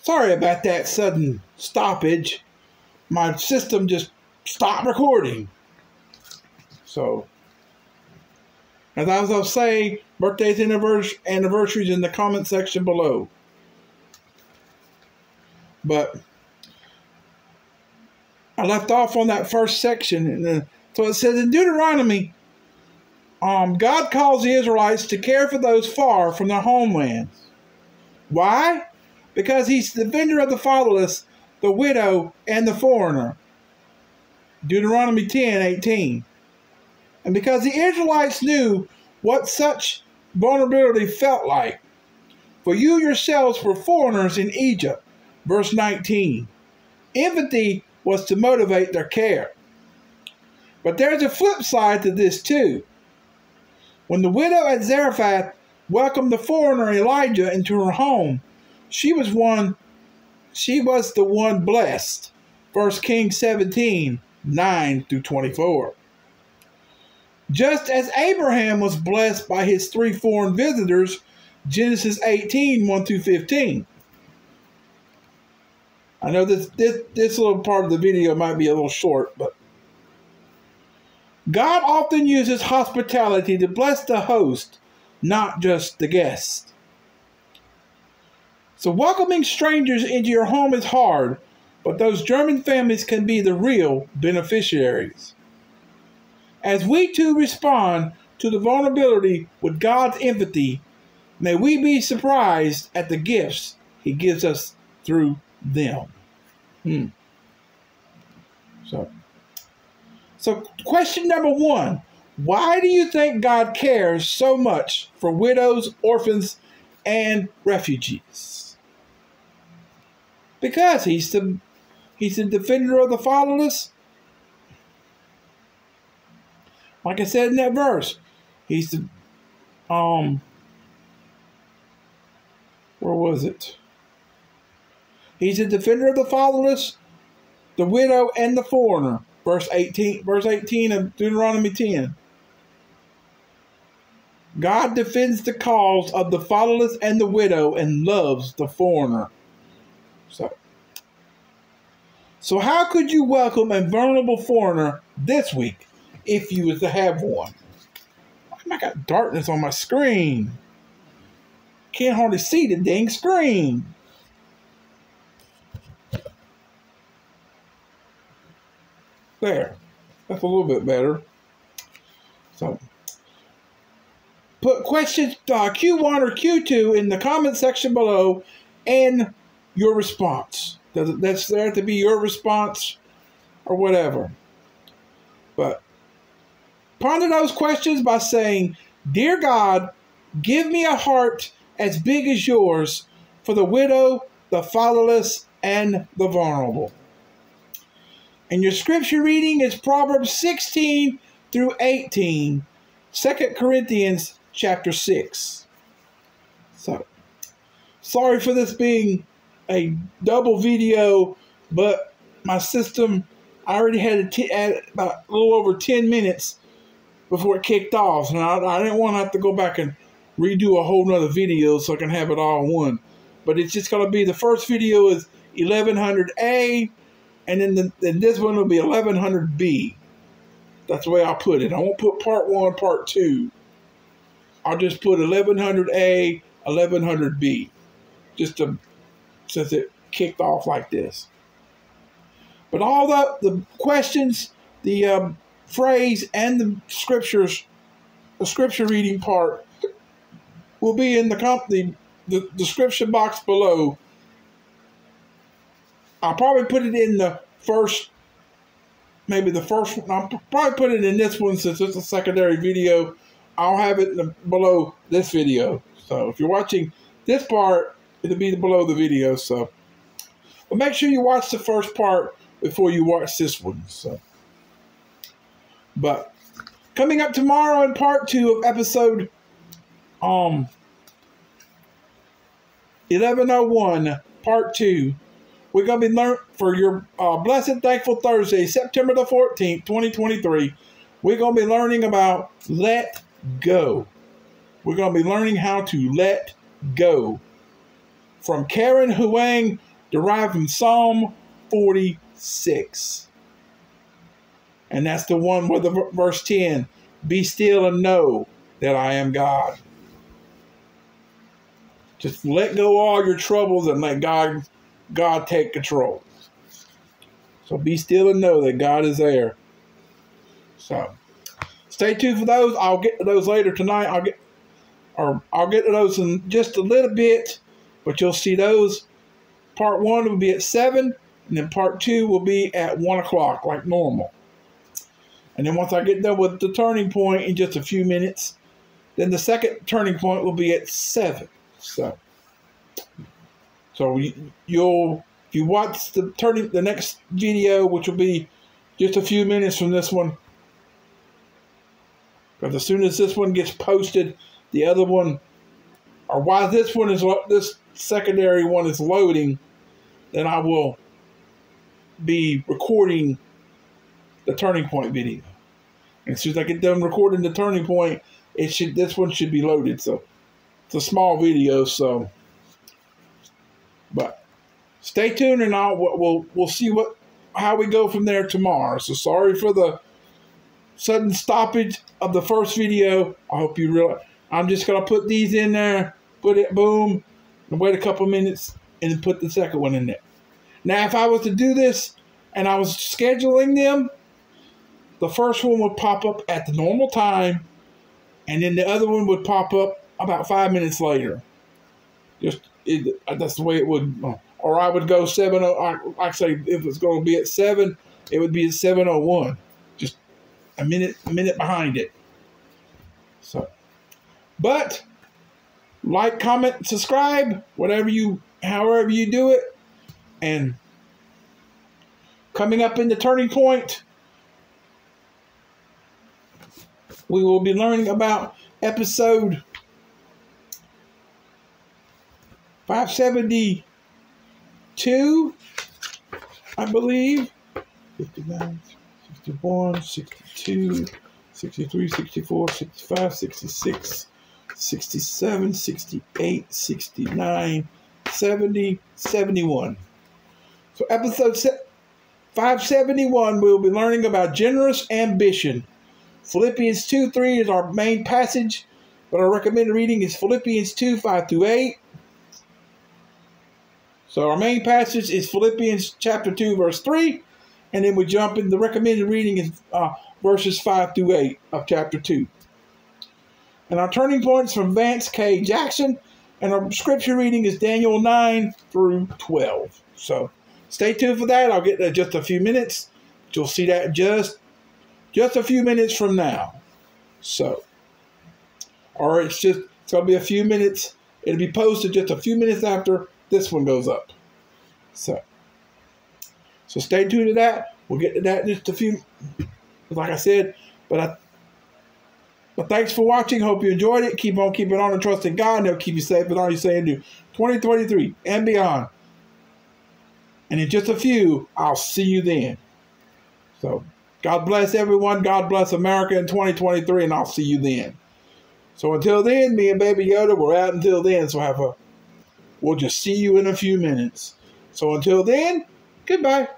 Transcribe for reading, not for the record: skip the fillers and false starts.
Sorry about that sudden stoppage. My system just stopped recording. So, as I was saying, birthdays, anniversaries in the comment section below. But I left off on that first section. And so it says in Deuteronomy, God calls the Israelites to care for those far from their homelands. Why? Because he's the defender of the fatherless, the widow, and the foreigner. Deuteronomy 10:18. And because the Israelites knew what such vulnerability felt like. For you yourselves were foreigners in Egypt. Verse 19. Empathy was to motivate their care. But there's a flip side to this too. When the widow at Zarephath welcomed the foreigner Elijah into her home, she was the one blessed. 1 Kings 17:9-24. Just as Abraham was blessed by his 3 foreign visitors, Genesis 18:1-15. I know this little part of the video might be a little short, but God often uses hospitality to bless the host, not just the guest. So welcoming strangers into your home is hard, but those German families can be the real beneficiaries. As we too respond to the vulnerability with God's empathy, may we be surprised at the gifts he gives us through them. So question number 1, why do you think God cares so much for widows, orphans, and refugees? Because he's the defender of the fatherless. Like I said in that verse, he's the where was it? He's the defender of the fatherless, the widow, and the foreigner. Verse 18 of Deuteronomy 10. God defends the cause of the fatherless and the widow and loves the foreigner. So how could you welcome a vulnerable foreigner this week if you was to have one? I got darkness on my screen. Can't hardly see the dang screen. There. That's a little bit better. So, put questions Q1 or Q2 in the comment section below and your response. That's there to be your response or whatever. But ponder those questions by saying, Dear God, give me a heart as big as yours for the widow, the fatherless, and the vulnerable. And your scripture reading is Proverbs 16-18, 2 Corinthians chapter 6. So, sorry for this being a double video, but my system, I already had about a little over 10 minutes before it kicked off. And I didn't want to have to go back and redo a whole nother video so I can have it all in one. But it's just going to be, the first video is 1100A, and then this one will be 1100B. That's the way I'll put it. I won't put part 1, part 2. I'll just put 1100A, 1100B. Since it kicked off like this. But all the questions, the phrase, and the scripture reading part will be in the description box below. I'll probably put it in the first, maybe the first one. I'll probably put it in this one since it's a secondary video. I'll have it below this video. So if you're watching this part, it'll be below the video. So, but make sure you watch the first part before you watch this one. So, but coming up tomorrow in part 2 of episode 1101, part 2. We're going to be learning for your Blessed Thankful Thursday, September the 14th, 2023. We're going to be learning about let go. We're going to be learning how to let go. From Karen Huang derived from Psalm 46. And that's the one with the verse 10. Be still and know that I am God. Just let go of all your troubles and let God take control. So be still and know that God is there. So stay tuned for those. I'll get to those later tonight. I'll get to those in just a little bit, but you'll see those. Part 1 will be at 7, and then part 2 will be at 1 o'clock, like normal. And then once I get done with the turning point in just a few minutes, then the second turning point will be at 7. So you'll if you watch the next video, which will be just a few minutes from this one, because as soon as this one gets posted, the other one, or while this secondary one is loading, then I will be recording the turning point video. And as soon as I get done recording the turning point, this one should be loaded. So it's a small video, but stay tuned, and we'll see how we go from there tomorrow. So sorry for the sudden stoppage of the first video. I hope you realize I'm just gonna put these in there, put it boom, and wait a couple minutes, and then put the second one in there. Now, if I was to do this and I was scheduling them, the first one would pop up at the normal time, and then the other one would pop up about 5 minutes later. That's the way it would. Or I would go 7. Like I say, if it's going to be at 7, it would be at 7:01, just a minute behind it. So, but like, comment, subscribe, however you do it. And coming up in the turning point, we will be learning about episode 572, I believe. 59, 61, 62, 63, 64, 65, 66, 67, 68, 69, 70, 71. So episode 571, we'll be learning about generous ambition. Philippians 2:3 is our main passage, but our recommended reading is Philippians 2, 5-8. So our main passage is Philippians chapter 2, verse 3, and then we jump in. The recommended reading is verses 5-8 of chapter 2. And our turning points from Vance K. Jackson, and our scripture reading is Daniel 9-12. So stay tuned for that. I'll get there in just a few minutes. You'll see that just a few minutes from now. So, or it's going to be a few minutes. It'll be posted just a few minutes after this one goes up. So stay tuned to that. We'll get to that in just a few, like I said. But thanks for watching. Hope you enjoyed it. Keep on keeping on and trusting God, and He'll keep you safe in all you say and do. 2023 and beyond. And in just a few, I'll see you then. So God bless everyone. God bless America in 2023, and I'll see you then. So until then, me and Baby Yoda, we're out until then. So we'll just see you in a few minutes. So until then, goodbye.